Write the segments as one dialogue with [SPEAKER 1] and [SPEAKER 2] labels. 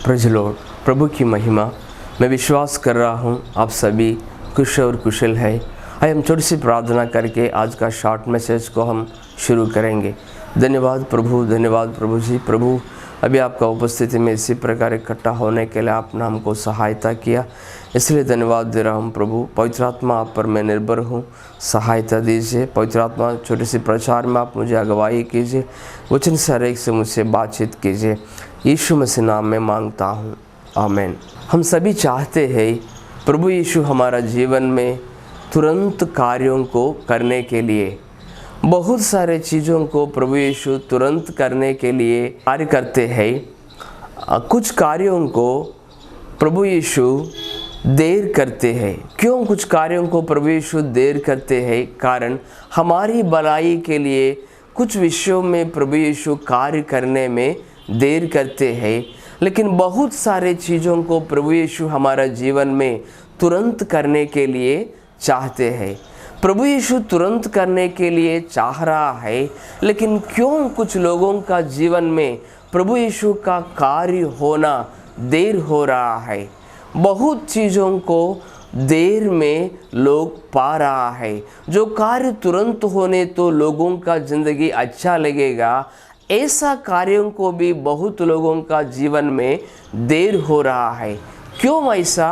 [SPEAKER 1] Praise Lord. प्रभु की महिमा। मैं विश्वास कर रहा हूँ आप सभी कुशल और कुशल है। आइए हम छोटी सी प्रार्थना करके आज का शॉर्ट मैसेज को हम शुरू करेंगे। धन्यवाद प्रभु जी। प्रभु अभी आपका उपस्थिति में इसी प्रकार इकट्ठा होने के लिए आपने हमको सहायता किया, इसलिए धन्यवाद दे रहा हूँ प्रभु। पवित्र आत्मा आप पर मैं निर्भर हूँ, सहायता दीजिए। पवित्र आत्मा छोटे से प्रचार में आप मुझे अगुवाई कीजिए, वचन से हर एक से मुझसे बातचीत कीजिए। यीशु मसीह नाम में मांगता हूँ, आमीन। हम सभी चाहते हैं प्रभु यीशु हमारा जीवन में तुरंत कार्यों को करने के लिए, बहुत सारे चीज़ों को प्रभु यीशु तुरंत करने के लिए कार्य करते हैं। कुछ कार्यों को प्रभु यीशु देर करते हैं। क्यों कुछ कार्यों को प्रभु यीशु देर करते हैं? कारण हमारी भलाई के लिए कुछ विषयों में प्रभु यीशु कार्य करने में देर करते हैं, लेकिन बहुत सारे चीज़ों को प्रभु यीशु हमारा जीवन में तुरंत करने के लिए चाहते हैं। प्रभु यीशु तुरंत करने के लिए चाह रहा है, लेकिन क्यों कुछ लोगों का जीवन में प्रभु यीशु का कार्य होना देर हो रहा है? बहुत चीज़ों को देर में लोग पा रहा है। जो कार्य तुरंत होने तो लोगों का ज़िंदगी अच्छा लगेगा, ऐसा कार्यों को भी बहुत लोगों का जीवन में देर हो रहा है। क्यों ऐसा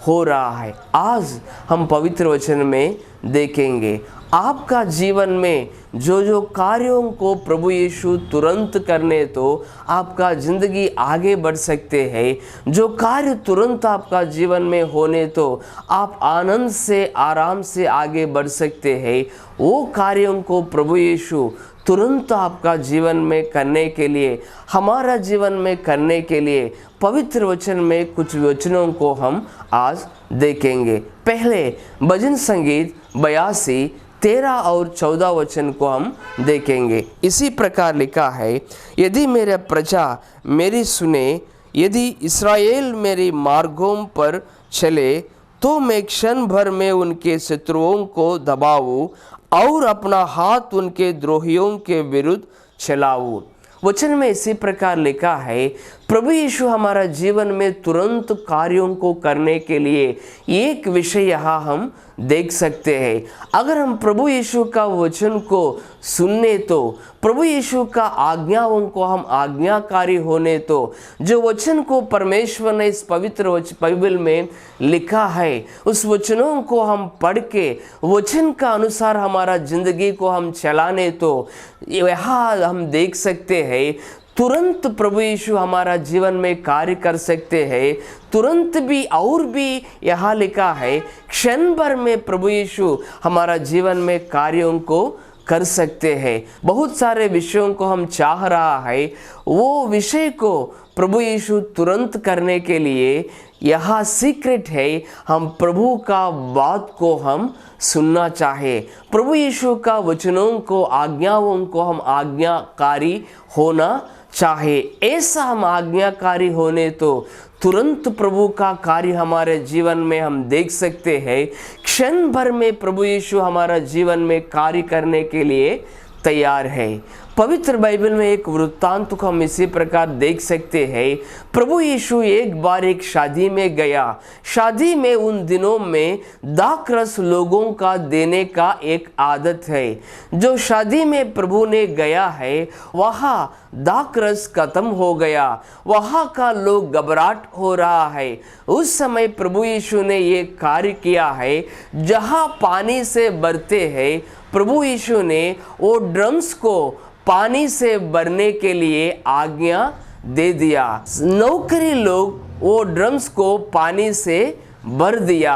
[SPEAKER 1] हो रहा है? आज हम पवित्र वचन में देखेंगे। आपका जीवन में जो कार्यों को प्रभु यीशु तुरंत करने तो आपका ज़िंदगी आगे बढ़ सकते हैं। जो कार्य तुरंत आपका जीवन में होने तो आप आनंद से आराम से आगे बढ़ सकते हैं, वो कार्यों को प्रभु यीशु तुरंत आपका जीवन में करने के लिए, हमारा जीवन में करने के लिए पवित्र वचन में कुछ वचनों को हम आज देखेंगे। पहले भजन संगीत 82 13 और 14 वचन को हम देखेंगे। इसी प्रकार लिखा है, यदि मेरे प्रजा मेरी सुने, यदि इस्राएल मेरी मार्गों पर चले, तो मैं क्षण भर में उनके शत्रुओं को दबाऊं और अपना हाथ उनके द्रोहियों के विरुद्ध चलाऊं। वचन में इसी प्रकार लिखा है, प्रभु यीशु हमारा जीवन में तुरंत कार्यों को करने के लिए एक विषय यहाँ हम देख सकते हैं। अगर हम प्रभु यीशु का वचन को सुनने तो, प्रभु यीशु का आज्ञाओं को हम आज्ञाकारी होने तो, जो वचन को परमेश्वर ने इस पवित्र बाइबल में लिखा है, उस वचनों को हम पढ़ के वचन का अनुसार हमारा जिंदगी को हम चलाने तो यहाँ हम देख सकते हैं तुरंत प्रभु यीशु हमारा जीवन में कार्य कर सकते हैं। तुरंत भी, और भी यहाँ लिखा है क्षण भर में प्रभु यीशु हमारा जीवन में कार्यों को कर सकते हैं। बहुत सारे विषयों को हम चाह रहा है, वो विषय को प्रभु यीशु तुरंत करने के लिए यहाँ सीक्रेट है, हम प्रभु का बात को हम सुनना चाहे, प्रभु यीशु का वचनों को, आज्ञाओं को हम आज्ञाकारी होना चाहे। ऐसा हम आज्ञाकारी होने तो तुरंत प्रभु का कार्य हमारे जीवन में हम देख सकते हैं। क्षण भर में प्रभु यीशु हमारा जीवन में कार्य करने के लिए तैयार है। पवित्र बाइबल में एक वृत्तांत को हम इसी प्रकार देख सकते हैं। प्रभु यीशु एक बार एक शादी में गया। शादी में उन दिनों में दाखरस लोगों का देने का एक आदत है। जो शादी में प्रभु ने गया है, वहाँ दाखरस खत्म हो गया, वहाँ का लोग घबराहट हो रहा है। उस समय प्रभु यीशु ने ये कार्य किया है, जहाँ पानी से भरते हैं, प्रभु यीशु ने वो ड्रम्स को पानी से भरने के लिए आज्ञा दे दिया। नौकरी लोग वो ड्रम्स को पानी से भर दिया।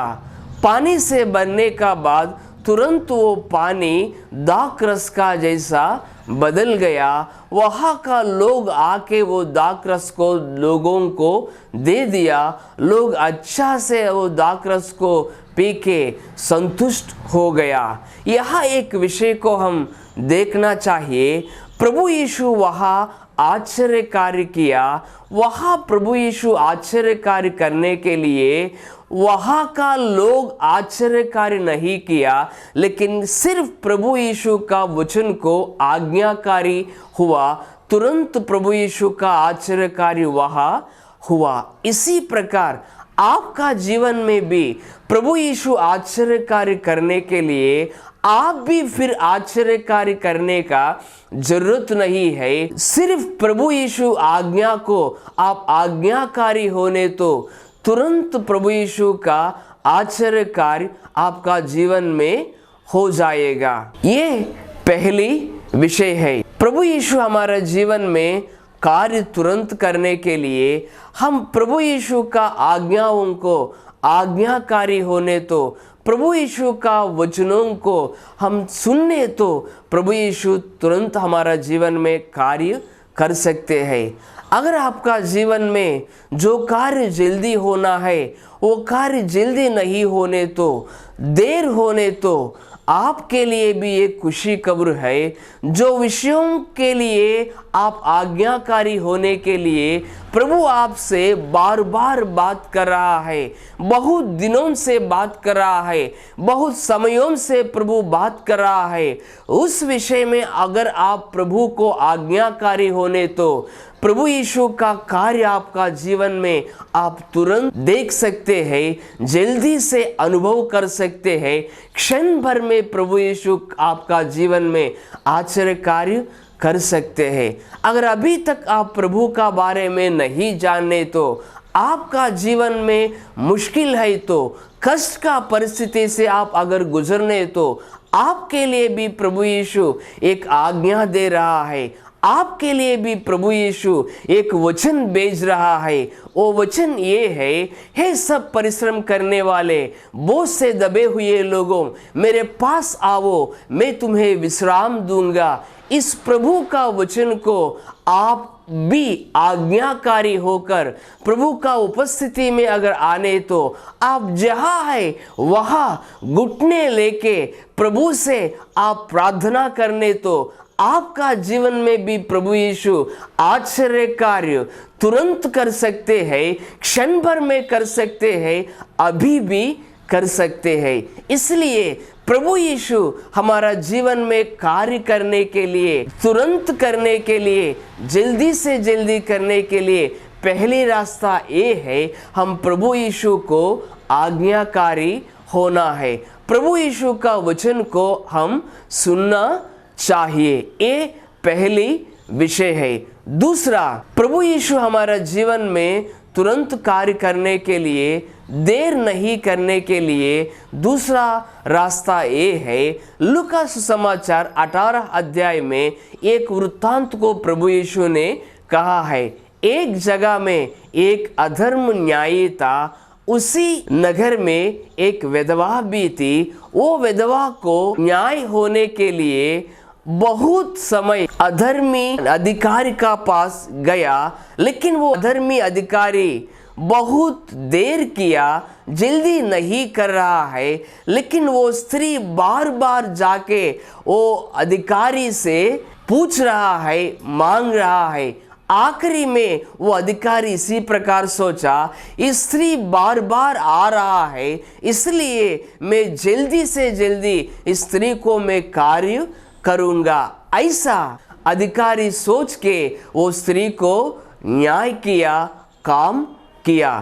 [SPEAKER 1] पानी से भरने का बाद तुरंत वो पानी दाखरस का जैसा बदल गया। वहाँ का लोग आके वो दाखरस को लोगों को दे दिया। लोग अच्छा से वो दाखरस को पी के संतुष्ट हो गया। यहाँ एक विषय को हम देखना चाहिए। प्रभु यीशु वहाँ आश्चर्य कार्य किया। वहाँ प्रभु यीशु आश्चर्य कार्य करने के लिए वहाँ का लोग आश्चर्य कार्य नहीं किया, लेकिन सिर्फ प्रभु यीशु का वचन को आज्ञाकारी हुआ। तुरंत प्रभु यीशु का आश्चर्य कार्य वहाँ हुआ, इसी प्रकार आपका जीवन में भी प्रभु यीशु आश्चर्य कार्य करने के लिए आप भी फिर आश्चर्य कार्य करने का जरूरत नहीं है। सिर्फ प्रभु यीशु आज्ञा को आप आज्ञाकारी होने तो तुरंत प्रभु यीशु का आश्चर्य कार्य आपका जीवन में हो जाएगा। ये पहली विषय है। प्रभु यीशु हमारा जीवन में कार्य तुरंत करने के लिए हम प्रभु यीशु का आज्ञाओं को आज्ञाकारी होने तो प्रभु यीशु का वचनों को हम सुनने तो प्रभु यीशु तुरंत हमारा जीवन में कार्य कर सकते हैं। अगर आपका जीवन में जो कार्य जल्दी होना है वो कार्य जल्दी नहीं होने तो देर होने तो आपके लिए भी एक खुशी खबर है। जो विषयों के लिए आप आज्ञाकारी होने के लिए प्रभु आपसे बार बार बात कर रहा है, बहुत दिनों से बात कर रहा है, बहुत समयों से प्रभु बात कर रहा है, उस विषय में अगर आप प्रभु को आज्ञाकारी होने तो प्रभु यीशु का कार्य आपका जीवन में आप तुरंत देख सकते हैं, जल्दी से अनुभव कर सकते हैं। क्षण भर में प्रभु यीशु आपका जीवन में आश्चर्य कार्य कर सकते हैं। अगर अभी तक आप प्रभु का बारे में नहीं जानते तो आपका जीवन में मुश्किल है तो कष्ट का परिस्थिति से आप अगर गुजरने तो आपके लिए भी प्रभु यीशु एक आज्ञा दे रहा है। आपके लिए भी प्रभु यीशु एक वचन भेज रहा है। वो वचन ये है, हे सब परिश्रम करने वाले बोझ से दबे हुए लोगों मेरे पास आओ, मैं तुम्हें विश्राम दूंगा। इस प्रभु का वचन को आप भी आज्ञाकारी होकर प्रभु का उपस्थिति में अगर आने तो आप जहाँ है वहाँ घुटने लेके प्रभु से आप प्रार्थना करने तो आपका जीवन में भी प्रभु यीशु आश्चर्य कार्य तुरंत कर सकते हैं, क्षण भर में कर सकते हैं, अभी भी कर सकते हैं। इसलिए प्रभु यीशु हमारा जीवन में कार्य करने के लिए, तुरंत करने के लिए, जल्दी से जल्दी करने के लिए पहली रास्ता ये है, हम प्रभु यीशु को आज्ञाकारी होना है। प्रभु यीशु का वचन को हम सुनना चाहिए, ये पहली विषय है। दूसरा, प्रभु यीशु हमारा जीवन में तुरंत कार्य करने के लिए, देर नहीं करने के लिए दूसरा रास्ता ये है। लूका सुसमाचार 18 अध्याय में एक वृत्तांत को प्रभु यीशु ने कहा है। एक जगह में एक अधर्म न्यायी था, उसी नगर में एक विधवा भी थी। वो विधवा को न्याय होने के लिए बहुत समय अधर्मी अधिकारी का पास गया, लेकिन वो अधर्मी अधिकारी बहुत देर किया, जल्दी नहीं कर रहा है। लेकिन वो स्त्री बार बार जाके वो अधिकारी से पूछ रहा है, मांग रहा है। आखिरी में वो अधिकारी इसी प्रकार सोचा, इस स्त्री बार बार आ रहा है, इसलिए मैं जल्दी से जल्दी इस स्त्री को मैं कार्य करूंगा। ऐसा अधिकारी सोच के वो स्त्री को न्याय किया, काम किया।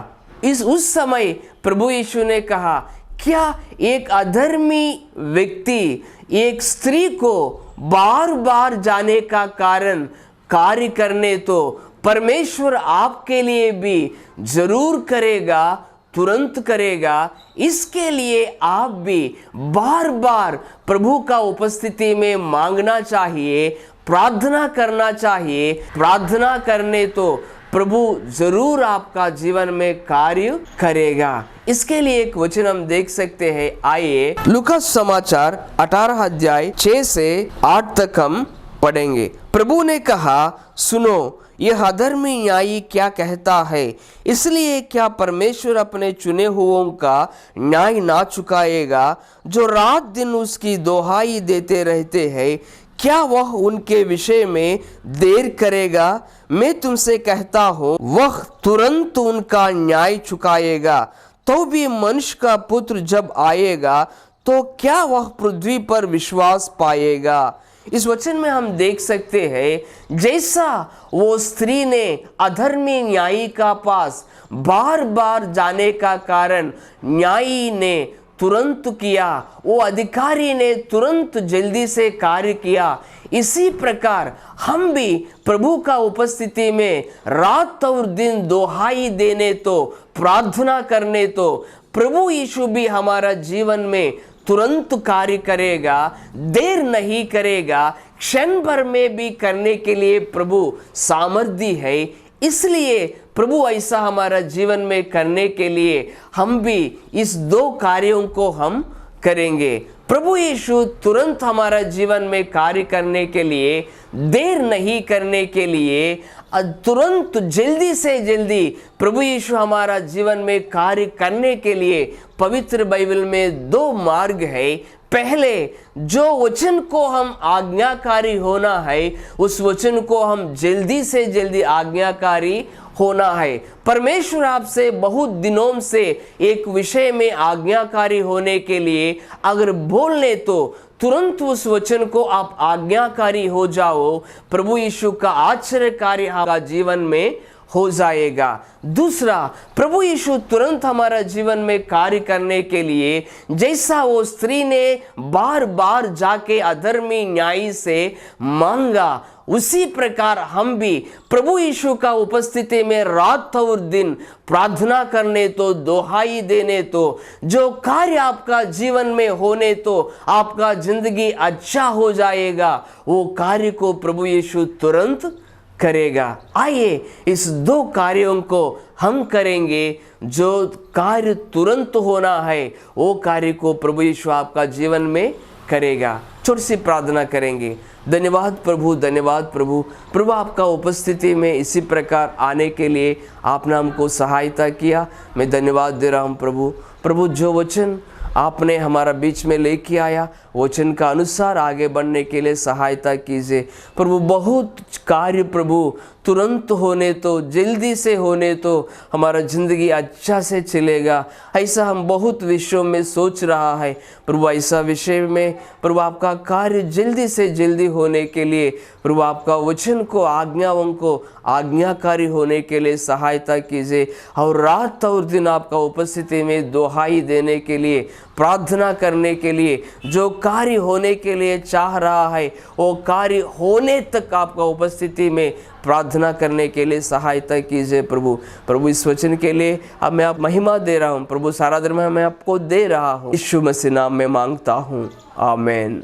[SPEAKER 1] उस समय प्रभु यीशु ने कहा, क्या एक अधर्मी व्यक्ति एक स्त्री को बार बार जाने का कारण कार्य करने तो परमेश्वर आपके लिए भी जरूर करेगा, तुरंत करेगा। इसके लिए आप भी बार बार प्रभु का उपस्थिति में मांगना चाहिए, प्रार्थना करना चाहिए। प्रार्थना करने तो प्रभु जरूर आपका जीवन में कार्य करेगा। इसके लिए एक वचन हम देख सकते हैं, आइए लूका समाचार 18 अध्याय 6 से 8 तक हम पढ़ेंगे। प्रभु ने कहा, सुनो, यह अधर्मी न्यायी क्या कहता है, इसलिए क्या परमेश्वर अपने चुने हुओं का न्याय ना चुकाएगा जो रात दिन उसकी दोहाई देते रहते हैं? क्या वह उनके विषय में देर करेगा? मैं तुमसे कहता हूँ वह तुरंत उनका न्याय चुकाएगा। तो भी मनुष्य का पुत्र जब आएगा तो क्या वह पृथ्वी पर विश्वास पाएगा? इस वचन में हम देख सकते हैं जैसा वो स्त्री ने अधर्मी न्यायी का पास बार बार जाने का कारण न्यायी ने तुरंत किया, वो अधिकारी ने तुरंत जल्दी से कार्य किया, इसी प्रकार हम भी प्रभु का उपस्थिति में रात और दिन दोहाई देने तो, प्रार्थना करने तो प्रभु यीशु भी हमारा जीवन में तुरंत कार्य करेगा, देर नहीं करेगा, क्षण भर में भी करने के लिए प्रभु सामर्थ्य है। इसलिए प्रभु ऐसा हमारा जीवन में करने के लिए हम भी इस दो कार्यों को हम करेंगे। प्रभु यीशु तुरंत हमारा जीवन में कार्य करने के लिए, देर नहीं करने के लिए, तुरंत जल्दी से जल्दी प्रभु यीशु हमारा जीवन में कार्य करने के लिए पवित्र बाइबल में दो मार्ग है। पहले जो वचन को हम आज्ञाकारी होना है, उस वचन को हम जल्दी से जल्दी आज्ञाकारी होना है। परमेश्वर आपसे बहुत दिनों से एक विषय में आज्ञाकारी होने के लिए अगर बोल ले तो तुरंत उस वचन को आप आज्ञाकारी हो जाओ, प्रभु यीशु का आश्चर्यकारी आपका जीवन में हो जाएगा। दूसरा, प्रभु यीशु तुरंत हमारा जीवन में कार्य करने के लिए जैसा वो स्त्री ने बार बार जाके अधर्मी न्यायी से मांगा, उसी प्रकार हम भी प्रभु यीशु का उपस्थिति में रात और दिन प्रार्थना करने तो, दोहाई देने तो, जो कार्य आपका जीवन में होने तो आपका जिंदगी अच्छा हो जाएगा, वो कार्य को प्रभु यीशु तुरंत करेगा। आइए इस दो कार्यों को हम करेंगे। जो कार्य तुरंत होना है वो कार्य को प्रभु यीशु आपका जीवन में करेगा। छोटी सी प्रार्थना करेंगे। धन्यवाद प्रभु, धन्यवाद प्रभु। प्रभु आपका उपस्थिति में इसी प्रकार आने के लिए आपने हमको सहायता किया। मैं धन्यवाद दे रहा हूँ प्रभु। प्रभु जो वचन आपने हमारा बीच में लेके आया, वचन का अनुसार आगे बढ़ने के लिए सहायता कीजिए प्रभु। बहुत कार्य प्रभु तुरंत होने तो, जल्दी से होने तो हमारा ज़िंदगी अच्छा से चलेगा, ऐसा हम बहुत विषयों में सोच रहा है प्रभु। ऐसा विषय में प्रभु आपका कार्य जल्दी से जल्दी होने के लिए प्रभु आपका वचन को, आज्ञाओं को आज्ञाकारी होने के लिए सहायता कीजिए। और रात और दिन आपका उपस्थिति में दोहाई देने के लिए, प्रार्थना करने के लिए, जो कार्य होने के लिए चाह रहा है वो कार्य होने तक आपका उपस्थिति में प्रार्थना करने के लिए सहायता कीजिए प्रभु। प्रभु इस वचन के लिए अब मैं आप महिमा दे रहा हूँ प्रभु। सारा दिन मैं आपको दे रहा हूँ। यीशु मसीह नाम में मांगता हूँ, आमीन।